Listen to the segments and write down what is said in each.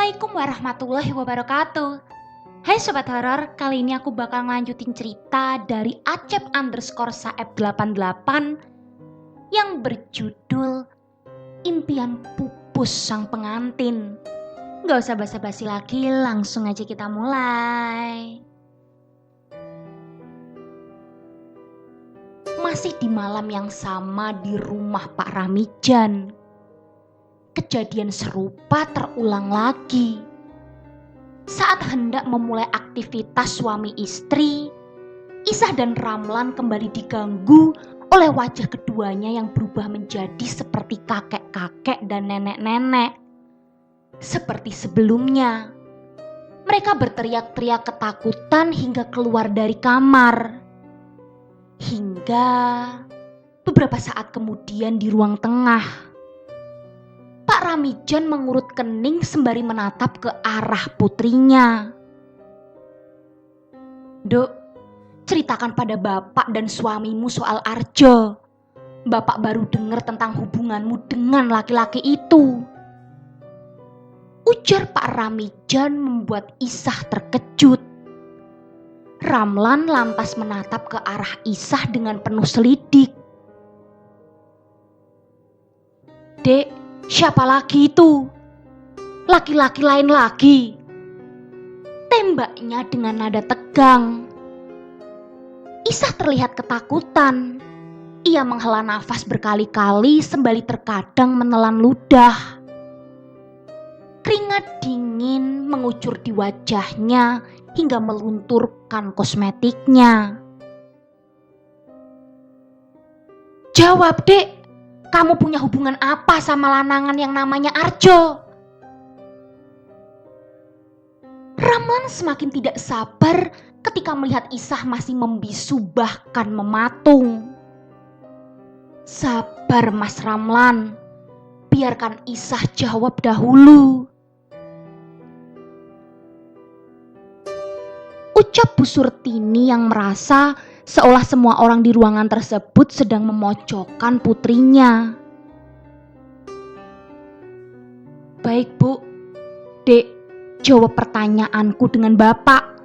Assalamualaikum warahmatullahi wabarakatuh. Hai Sobat Horor, kali ini aku bakal ngelanjutin cerita dari Acep_Saeb88 yang berjudul Impian Pupus Sang Pengantin. Gak usah basa-basi lagi, langsung aja kita mulai. Masih di malam yang sama di rumah Pak Ramijan, kejadian serupa terulang lagi. Saat hendak memulai aktivitas suami istri, Isah dan Ramlan kembali diganggu oleh wajah keduanya yang berubah menjadi seperti kakek-kakek dan nenek-nenek. Seperti sebelumnya, mereka berteriak-teriak ketakutan hingga keluar dari kamar. Hingga beberapa saat kemudian di ruang tengah, Pak Ramijan mengurut kening sembari menatap ke arah putrinya. "Dok, ceritakan pada bapak dan suamimu soal Arjo. Bapak baru dengar tentang hubunganmu dengan laki-laki itu," ujar Pak Ramijan membuat Isah terkejut. Ramlan lantas menatap ke arah Isah dengan penuh selidik. "Dek, siapa lagi itu? Laki-laki lain lagi?" tembaknya dengan nada tegang. Isah terlihat ketakutan. Ia menghela nafas berkali-kali sembari terkadang menelan ludah. Keringat dingin mengucur di wajahnya hingga melunturkan kosmetiknya. "Jawab, Dek. Kamu punya hubungan apa sama lanangan yang namanya Arjo?" Ramlan semakin tidak sabar ketika melihat Isah masih membisu bahkan mematung. "Sabar Mas Ramlan, biarkan Isah jawab dahulu," ucap Bu Surtini yang merasa seolah semua orang di ruangan tersebut sedang memojokkan putrinya. "Baik Bu, Dek, jawab pertanyaanku dengan Bapak.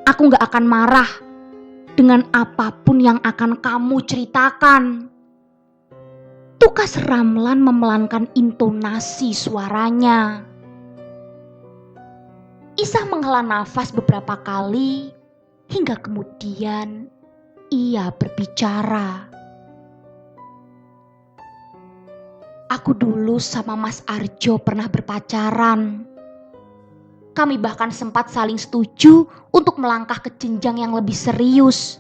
Aku gak akan marah dengan apapun yang akan kamu ceritakan," tukas Ramlan memelankan intonasi suaranya. Isah menghela nafas beberapa kali hingga kemudian ia berbicara. "Aku dulu sama Mas Arjo pernah berpacaran. Kami bahkan sempat saling setuju untuk melangkah ke jenjang yang lebih serius.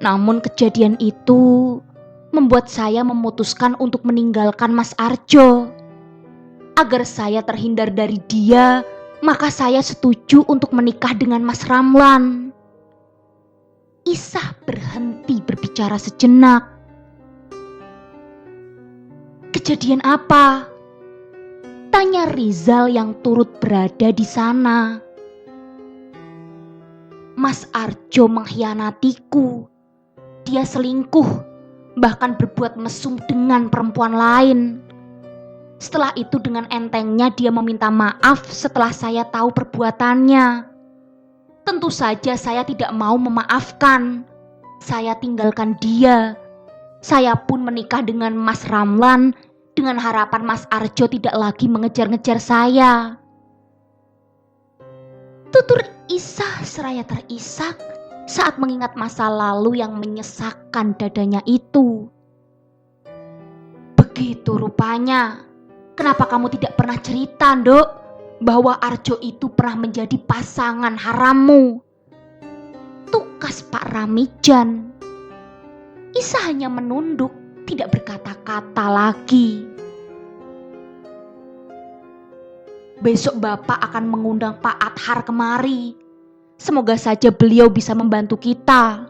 Namun kejadian itu membuat saya memutuskan untuk meninggalkan Mas Arjo. Agar saya terhindar dari dia, maka saya setuju untuk menikah dengan Mas Ramlan." Isah berhenti berbicara sejenak. "Kejadian apa?" tanya Rizal yang turut berada di sana. "Mas Arjo mengkhianatiku. Dia selingkuh, bahkan berbuat mesum dengan perempuan lain. Setelah itu dengan entengnya dia meminta maaf setelah saya tahu perbuatannya. Tentu saja saya tidak mau memaafkan. Saya tinggalkan dia. Saya pun menikah dengan Mas Ramlan dengan harapan Mas Arjo tidak lagi mengejar-ngejar saya," tutur Isah seraya terisak saat mengingat masa lalu yang menyesakkan dadanya itu. "Begitu rupanya. Kenapa kamu tidak pernah cerita, Dok, bahwa Arjo itu pernah menjadi pasangan harammu?" tukas Pak Ramijan. Isah hanya menunduk, tidak berkata-kata lagi. "Besok Bapak akan mengundang Pak Adhar kemari. Semoga saja beliau bisa membantu kita.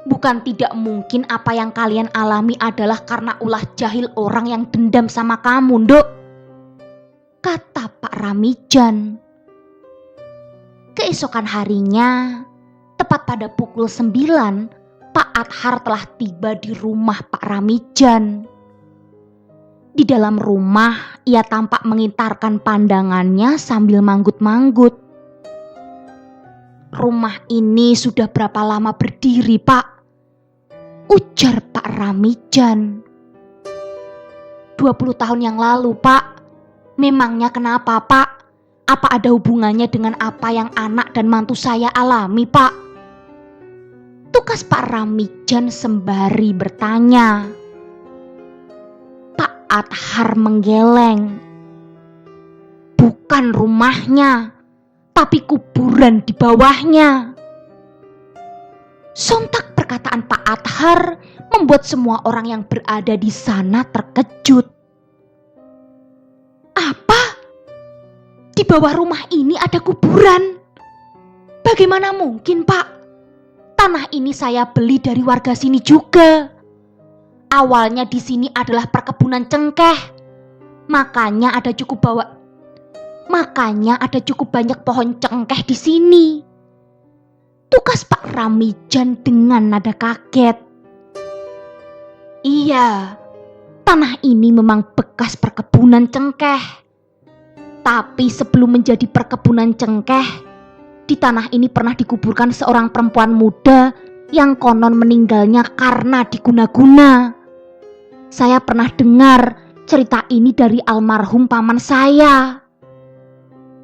Bukan tidak mungkin apa yang kalian alami adalah karena ulah jahil orang yang dendam sama kamu, Dok," kata Pak Ramijan. Keesokan harinya, tepat pada pukul 9, Pak Adhar telah tiba di rumah Pak Ramijan. Di dalam rumah, ia tampak mengitarkan pandangannya sambil manggut-manggut. "Rumah ini sudah berapa lama berdiri, Pak?" ujar Pak Ramijan. 20 tahun yang lalu, Pak." "Memangnya kenapa, Pak? Apa ada hubungannya dengan apa yang anak dan mantu saya alami, Pak?" tukas Pak Ramijan sembari bertanya. Pak Athar menggeleng. "Bukan rumahnya, tapi kuburan di bawahnya." Sontak perkataan Pak Athar membuat semua orang yang berada di sana terkejut. "Apa? Di bawah rumah ini ada kuburan? Bagaimana mungkin, Pak? Tanah ini saya beli dari warga sini juga. Awalnya di sini adalah perkebunan cengkeh. Makanya ada cukup banyak pohon cengkeh di sini," tukas Pak Ramijan dengan nada kaget. "Iya, tanah ini memang bekas perkebunan cengkeh. Tapi sebelum menjadi perkebunan cengkeh, di tanah ini pernah dikuburkan seorang perempuan muda yang konon meninggalnya karena diguna-guna. Saya pernah dengar cerita ini dari almarhum paman saya,"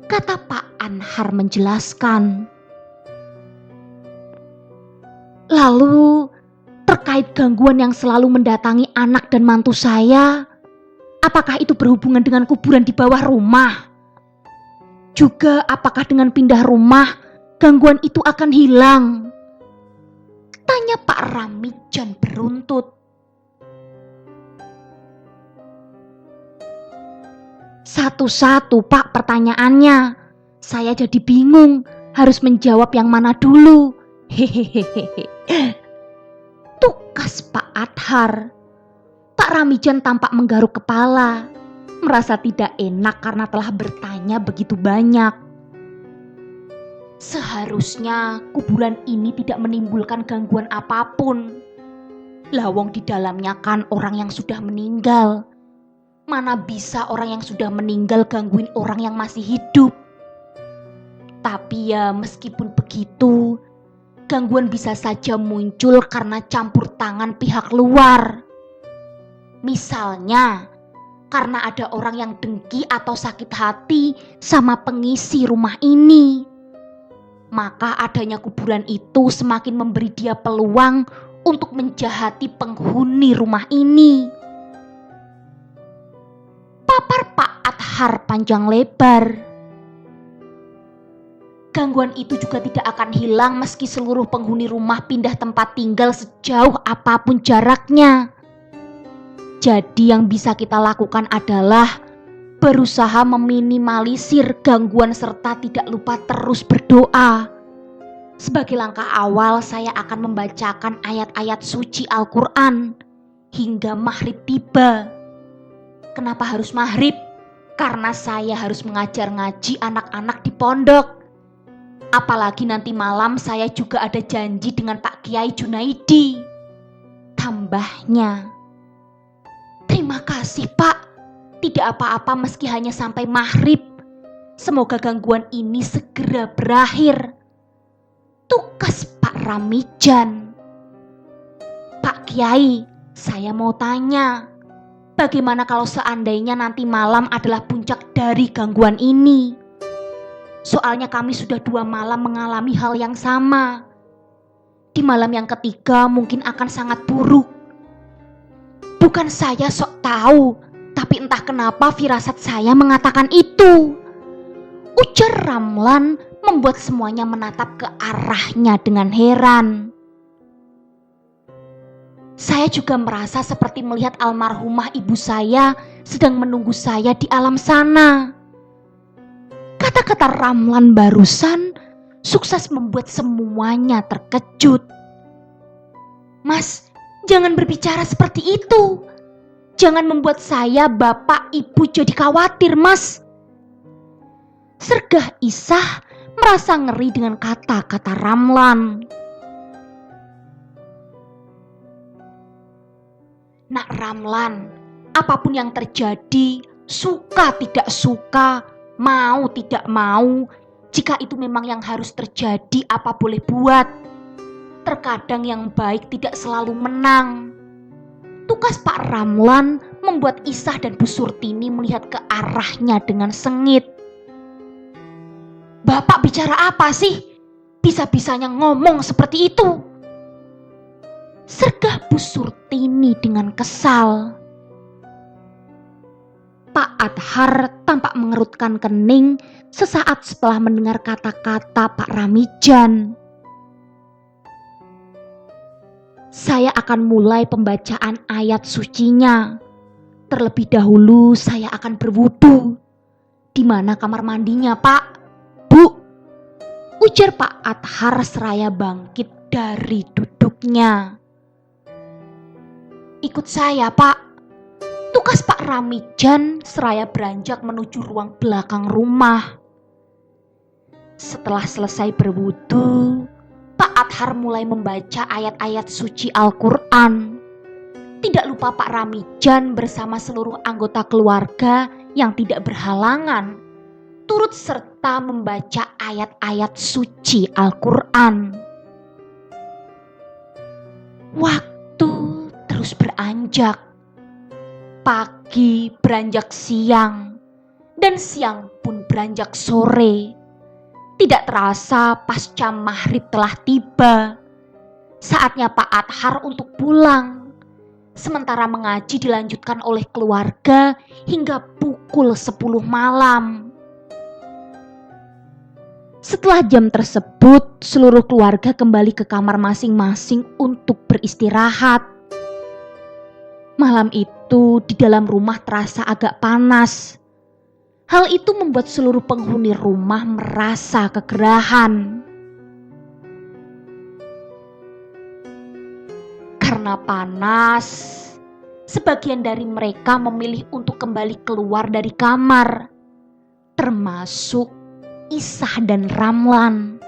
kata Pak Anhar menjelaskan. "Lalu terkait gangguan yang selalu mendatangi anak dan mantu saya, apakah itu berhubungan dengan kuburan di bawah rumah? Juga apakah dengan pindah rumah gangguan itu akan hilang?" tanya Pak Ramijan beruntut. "Satu-satu, Pak, pertanyaannya. Saya jadi bingung harus menjawab yang mana dulu. Hehehe," tukas Pak Athar. Pak Ramijan tampak menggaruk kepala, merasa tidak enak karena telah bertanya begitu banyak. Seharusnya kuburan ini tidak menimbulkan gangguan apapun. Lawong di dalamnya kan orang yang sudah meninggal. Mana bisa orang yang sudah meninggal gangguin orang yang masih hidup. Tapi ya meskipun begitu, gangguan bisa saja muncul karena campur tangan pihak luar. Misalnya, karena ada orang yang dengki atau sakit hati sama pengisi rumah ini. Maka adanya kuburan itu semakin memberi dia peluang untuk menjahati penghuni rumah ini. Papar Pak Athar panjang lebar. Gangguan itu juga tidak akan hilang meski seluruh penghuni rumah pindah tempat tinggal sejauh apapun jaraknya. Jadi yang bisa kita lakukan adalah berusaha meminimalisir gangguan serta tidak lupa terus berdoa. Sebagai langkah awal saya akan membacakan ayat-ayat suci Al-Quran hingga maghrib tiba. Kenapa harus maghrib? Karena saya harus mengajar ngaji anak-anak di pondok. Apalagi nanti malam saya juga ada janji dengan Pak Kiai Junaidi, tambahnya. "Terima kasih, Pak. Tidak apa-apa meski hanya sampai maghrib. Semoga gangguan ini segera berakhir," tukas Pak Ramijan. "Pak Kiai, saya mau tanya, bagaimana kalau seandainya nanti malam adalah puncak dari gangguan ini? Soalnya kami sudah 2 malam mengalami hal yang sama. Di malam yang ketiga mungkin akan sangat buruk." "Bukan saya sok tahu, tapi entah kenapa firasat saya mengatakan itu," ujar Ramlan membuat semuanya menatap ke arahnya dengan heran. "Saya juga merasa seperti melihat almarhumah ibu saya sedang menunggu saya di alam sana." Kata-kata Ramlan barusan sukses membuat semuanya terkejut. "Mas, jangan berbicara seperti itu. Jangan membuat saya, bapak, ibu jadi khawatir, Mas," sergah Isah merasa ngeri dengan kata-kata Ramlan. "Nak Ramlan, Apapun yang terjadi, suka tidak suka, mau tidak mau, jika itu memang yang harus terjadi, apa boleh buat. Terkadang yang baik tidak selalu menang. Tukas Pak Ramlan membuat Isah dan Bu Surtini melihat ke arahnya dengan sengit. "Bapak bicara apa sih? Bisa-bisanya ngomong seperti itu," sergah Bu Surtini dengan kesal. Pak Adhar tampak mengerutkan kening sesaat setelah mendengar kata-kata Pak Ramijan. "Saya akan mulai pembacaan ayat sucinya. Terlebih dahulu saya akan berwudu. Di mana kamar mandinya, Pak?" "Bu," ujar Pak Adhar seraya bangkit dari duduknya. "Ikut saya, Pak," tukas Pak Ramijan seraya beranjak menuju ruang belakang rumah. Setelah selesai berwudu, Pak Adhar mulai membaca ayat-ayat suci Al-Quran. Tidak lupa Pak Ramijan bersama seluruh anggota keluarga yang tidak berhalangan turut serta membaca ayat-ayat suci Al-Quran. Waktu terus beranjak. Pagi beranjak siang, dan siang pun beranjak sore. Tidak terasa pasca maghrib telah tiba. Saatnya Pak Adhar untuk pulang. Sementara mengaji dilanjutkan oleh keluarga hingga pukul 10 malam. Setelah jam tersebut, seluruh keluarga kembali ke kamar masing-masing untuk beristirahat. Malam itu di dalam rumah terasa agak panas. Hal itu membuat seluruh penghuni rumah merasa kegerahan. Karena panas, sebagian dari mereka memilih untuk kembali keluar dari kamar, termasuk Isah dan Ramlan.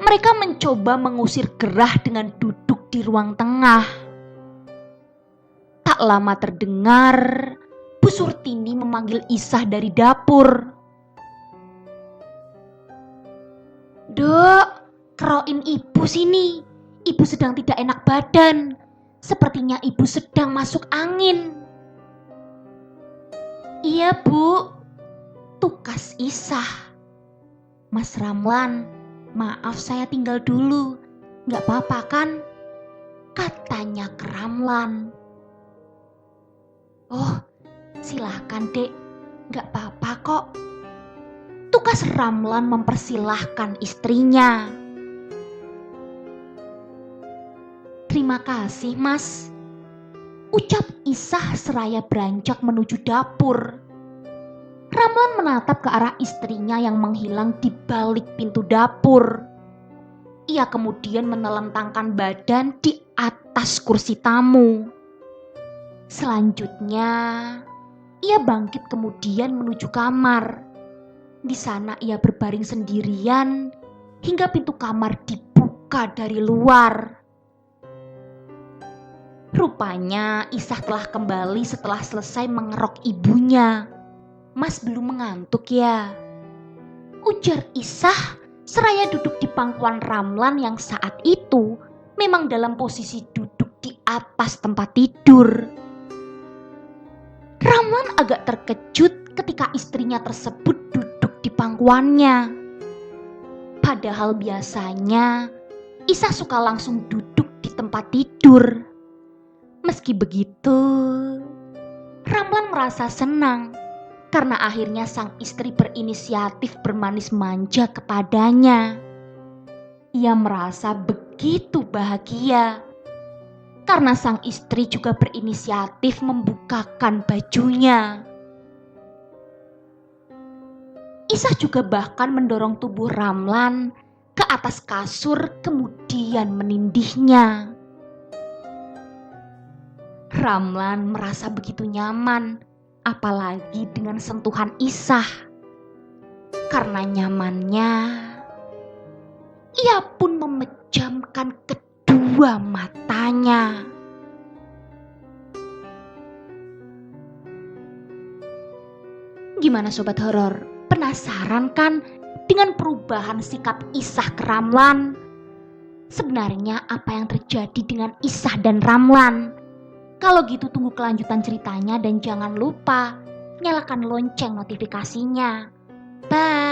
Mereka mencoba mengusir gerah dengan duduk di ruang tengah. Tak lama terdengar Bu Surtini memanggil Isah dari dapur. "Dok, keroin ibu sini. Ibu sedang tidak enak badan. Sepertinya ibu sedang masuk angin." "Iya, Bu," tukas Isah. "Mas Ramlan, maaf saya tinggal dulu. Gak apa-apa kan?" katanya ke Ramlan. "Oh, silahkan dek, gak apa-apa kok," tukas Ramlan mempersilahkan istrinya. "Terima kasih mas," ucap Isah seraya beranjak menuju dapur. Ramlan menatap ke arah istrinya yang menghilang di balik pintu dapur. Ia kemudian menelentangkan badan di atas kursi tamu. Selanjutnya, ia bangkit kemudian menuju kamar. Di sana ia berbaring sendirian hingga pintu kamar dibuka dari luar. Rupanya Isah telah kembali setelah selesai mengerok ibunya. "Mas belum mengantuk ya?" ujar Isah seraya duduk di pangkuan Ramlan yang saat itu memang dalam posisi duduk di atas tempat tidur. Ramlan agak terkejut ketika istrinya tersebut duduk di pangkuannya. Padahal biasanya Isah suka langsung duduk di tempat tidur. Meski begitu, Ramlan merasa senang karena akhirnya sang istri berinisiatif bermanis manja kepadanya. Ia merasa begitu bahagia karena sang istri juga berinisiatif membukakan bajunya. Isah juga bahkan mendorong tubuh Ramlan ke atas kasur kemudian menindihnya. Ramlan merasa begitu nyaman, apalagi dengan sentuhan Isah. Karena nyamannya, ia pun memejamkan kedua matanya. Gimana sobat horor? Penasaran kan dengan perubahan sikap Isah ke Ramlan? Sebenarnya apa yang terjadi dengan Isah dan Ramlan? Kalau gitu tunggu kelanjutan ceritanya dan jangan lupa nyalakan lonceng notifikasinya. Bye.